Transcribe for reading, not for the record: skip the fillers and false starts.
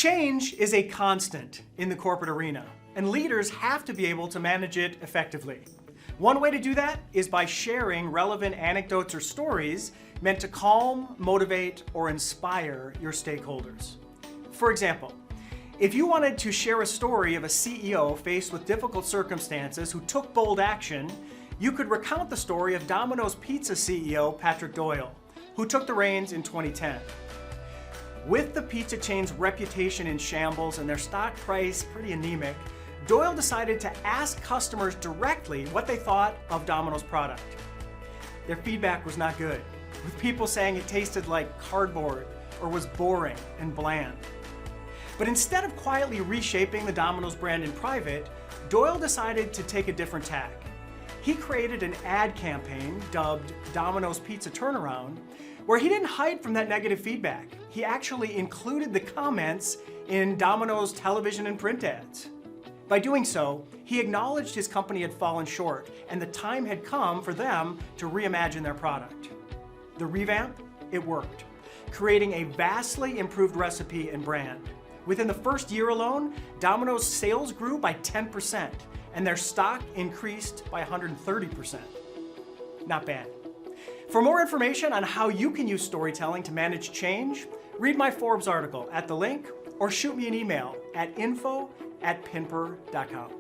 Change is a constant in the corporate arena, and leaders have to be able to manage it effectively. One way to do that is by sharing relevant anecdotes or stories meant to calm, motivate, or inspire your stakeholders. For example, if you wanted to share a story of a CEO faced with difficult circumstances who took bold action, you could recount the story of Domino's Pizza CEO Patrick Doyle, who took the reins in 2010. With the pizza chain's reputation in shambles and their stock price pretty anemic, Doyle decided to ask customers directly what they thought of Domino's product. Their feedback was not good, with people saying it tasted like cardboard or was boring and bland. But instead of quietly reshaping the Domino's brand in private, Doyle decided to take a different tack. He created an ad campaign dubbed Domino's Pizza Turnaround, where he didn't hide from that negative feedback. He actually included the comments in Domino's television and print ads. By doing so, he acknowledged his company had fallen short and the time had come for them to reimagine their product. The revamp, it worked, creating a vastly improved recipe and brand. Within the first year alone, Domino's sales grew by 10% and their stock increased by 130%. Not bad. For more information on how you can use storytelling to manage change, read my Forbes article at the link or shoot me an email at info@pinper.com.